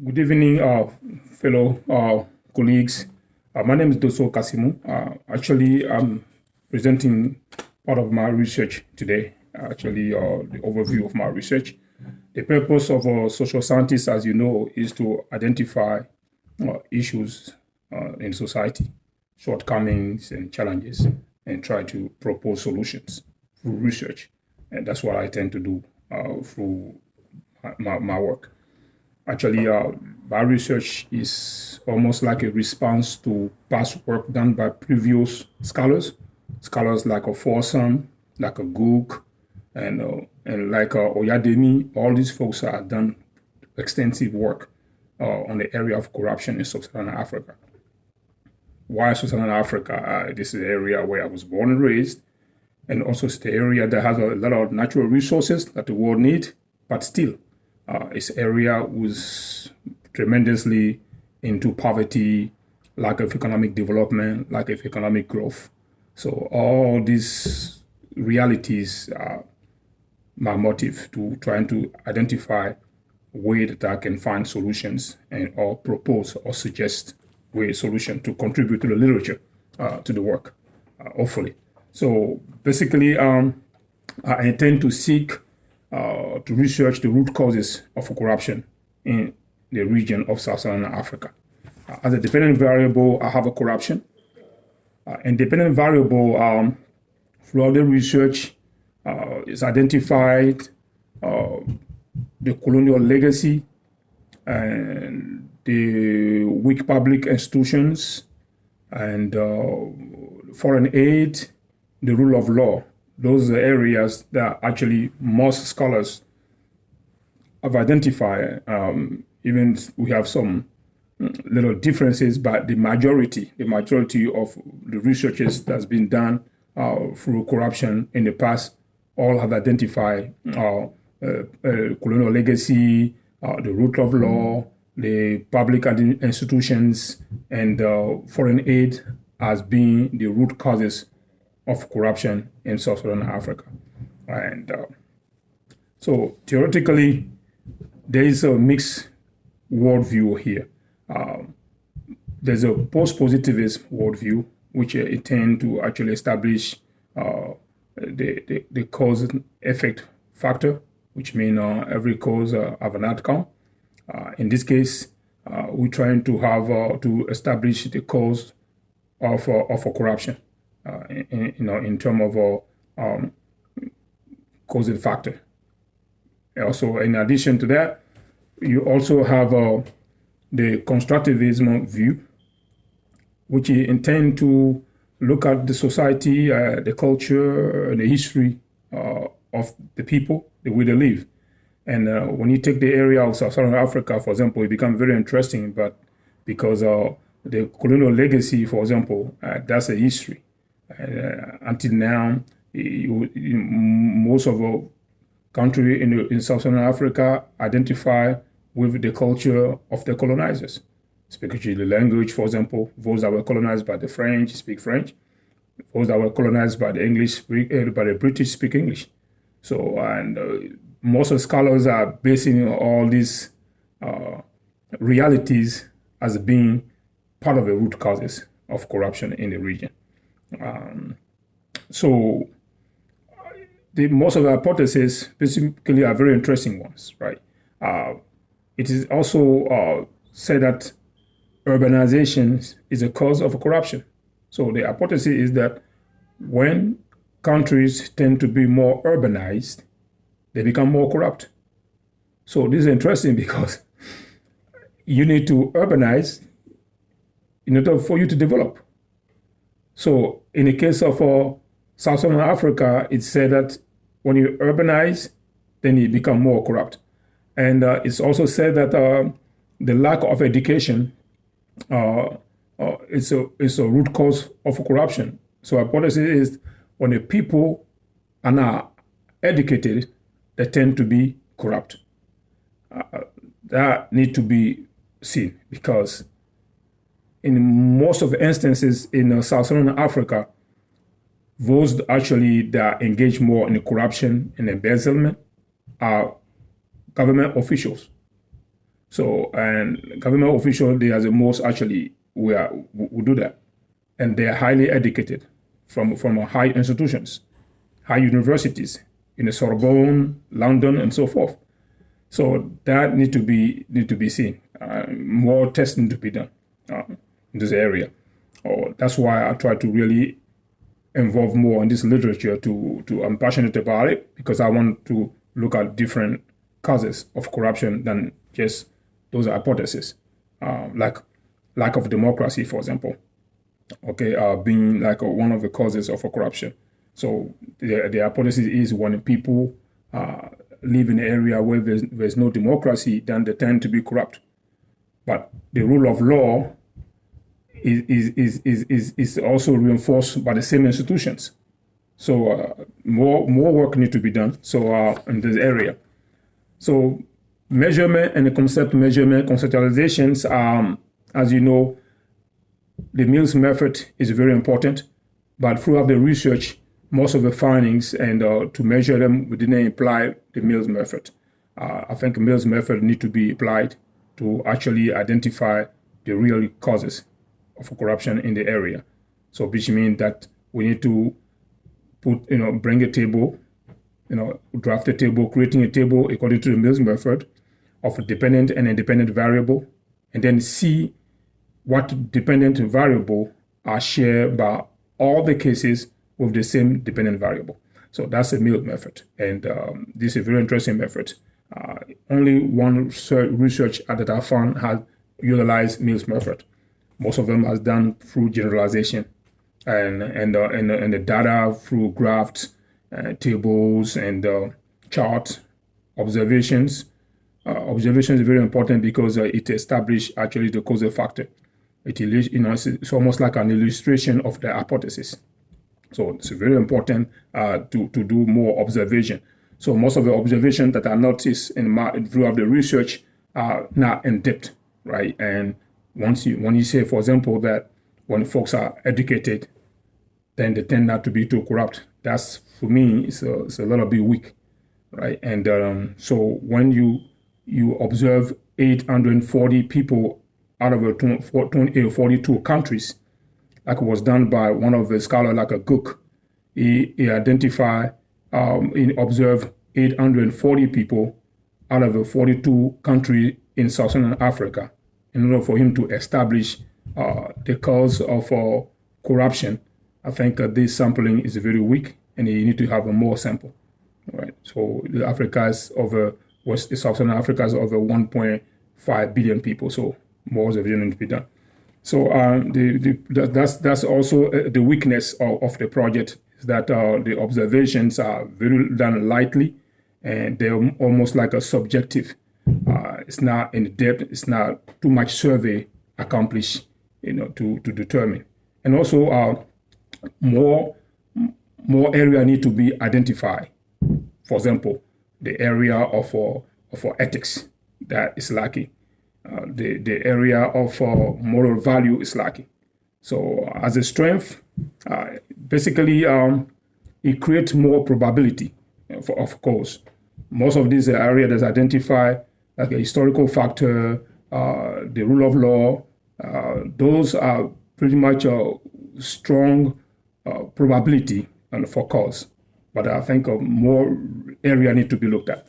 Good evening, fellow colleagues. My name is Doso Kasimu. Actually, I'm presenting part of my research today, the overview of my research. The purpose of social scientists, as you know, is to identify issues in society, shortcomings and challenges, and try to propose solutions through research. And that's what I tend to do through my work. Actually, my research is almost like a response to past work done by previous scholars like a Forson, like a Gook, and like Oyademi. All these folks have done extensive work on the area of corruption in sub-Saharan Africa. Why sub-Saharan Africa? This is the area where I was born and raised, and also it's the area that has a lot of natural resources that the world needs, but still its area was tremendously into poverty, lack of economic development, lack of economic growth. So all these realities are my motive to trying to identify way that I can find solutions and or propose or suggest way solution to contribute to the literature, to the work, hopefully. So basically, I intend to seek to research the root causes of corruption in the region of Sub-Saharan Africa. As a dependent variable, I have a corruption. Independent variable, throughout the research, is identified the colonial legacy and the weak public institutions and foreign aid, the rule of law. Those are areas that actually most scholars have identified. Even we have some little differences, but the majority of the researches that's been done through corruption in the past all have identified colonial legacy, the rule of law, the public institutions, and foreign aid as being the root causes of corruption in sub-Saharan Africa. And so theoretically, there is a mixed worldview here. There's a post-positivist worldview, which intend to actually establish the cause and effect factor, which means every cause have an outcome. In this case, we're trying to have to establish the cause of a corruption. In terms of causal factor. Also, in addition to that, you also have the constructivism view, which intend to look at the society, the culture, and the history of the people, the way they live. And when you take the area of Sub-Saharan Africa, for example, it becomes very interesting, but because the colonial legacy, for example, that's a history. Until now, most of the country in Sub-Saharan Africa identify with the culture of the colonizers, especially the language. For example, those that were colonized by the French speak French, those that were colonized by the by the British speak English. So, and most of the scholars are basing all these realities as being part of the root causes of corruption in the region. So most of the hypotheses basically are very interesting ones, right? It is also said that urbanization is a cause of corruption. So the hypothesis is that when countries tend to be more urbanized, they become more corrupt. So this is interesting because you need to urbanize in order for you to develop. So in the case of Sub-Saharan Africa, it's said that when you urbanize, then you become more corrupt. And it's also said that the lack of education is a root cause of corruption. So hypothesis is when the people are not educated, they tend to be corrupt. That need to be seen because in most of the instances in Sub-Saharan Africa, those actually that engage more in the corruption and embezzlement are government officials. So, and government officials, they are the most actually we do that. And they are highly educated from high institutions, high universities in the Sorbonne, London, and so forth. So that need to be seen. More testing to be done in this area. That's why I try to really involve more in this literature. I'm passionate about it because I want to look at different causes of corruption than just those hypotheses, like lack of democracy, for example. Okay, being like one of the causes of corruption. So the hypothesis is when people live in an area where there's no democracy, then they tend to be corrupt. But the rule of law is also reinforced by the same institutions. So more work needs to be done. So in this area, so measurement and the conceptualizations. As you know, the Mills method is very important, but throughout the research, most of the findings and to measure them, we didn't apply the Mills method. I think Mills method need to be applied to actually identify the real causes of corruption in the area. So which means that we need to bring a table, draft a table, creating a table according to the Mills method of a dependent and independent variable, and then see what dependent variable are shared by all the cases with the same dependent variable. So that's a Mills method. And this is a very interesting method. Only one research that I found has utilized Mills method. Most of them has done through generalization and the data through graphs, tables, and charts, observations. Observation is very important because it establishes actually the causal factor. It's almost like an illustration of the hypothesis. So it's very important to do more observation. So most of the observations that I noticed throughout the research are not in depth, right? And when you say, for example, that when folks are educated, then they tend not to be too corrupt. That's, for me, it's a little bit weak, right? And so when you observe 840 people out of 42 countries, like was done by one of the scholars, like a Cook, he identified, he observed 840 people out of the 42 countries in Southern Africa in order for him to establish the cause of corruption. I think this sampling is very weak, and you need to have a more sample, right? So the Southern Africa is over 1.5 billion people, so more observation needs to be done. So that's also the weakness of the project, is that the observations are very done lightly, and they're almost like a subjective. It's not in depth. It's not too much survey accomplished, to determine. And also, more area need to be identified. For example, the area of ethics, that is lacking. The area of moral value is lacking. So as a strength, basically, it creates more probability, of course. Most of these areas that's identified, like a historical factor, the rule of law, those are pretty much a strong probability for cause. But I think more area need to be looked at.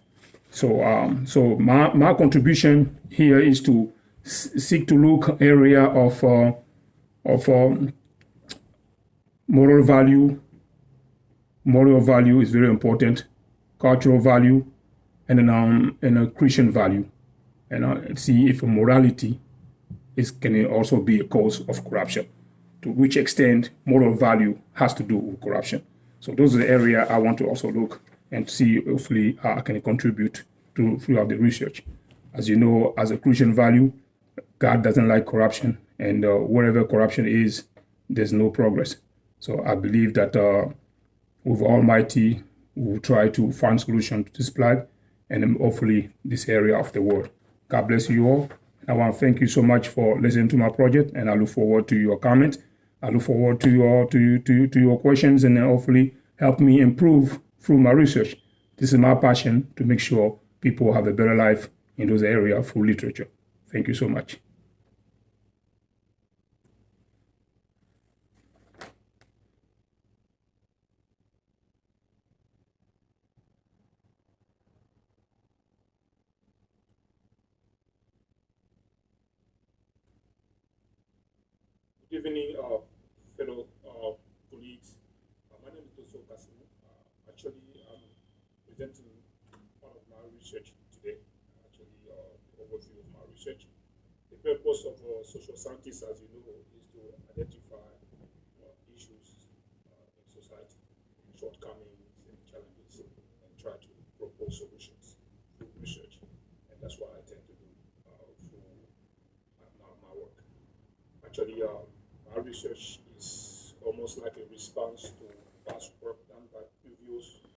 So my contribution here is to seek to look area of moral value. Moral value is very important. Cultural value, and then a Christian value, and see if morality can also be a cause of corruption. To which extent moral value has to do with corruption. So those are the areas I want to also look and see, hopefully, I can contribute throughout the research. As you know, as a Christian value, God doesn't like corruption, and wherever corruption is, there's no progress. So I believe that with Almighty, we will try to find solution to this plight, and then hopefully this area of the world. God bless you all. I want to thank you so much for listening to my project, and I look forward to your comments. I look forward to your questions, and hopefully help me improve through my research. This is my passion, to make sure people have a better life in those areas through literature. Thank you so much. Good evening, fellow colleagues. My name is Doso Kasimu. Actually, I'm presenting one of my research today. Actually, the overview of my research. The purpose of social scientists, as you know, is to identify issues in society, shortcomings and challenges, and try to propose solutions through research. And that's what I tend to do through my work. Actually, my research is almost like a response to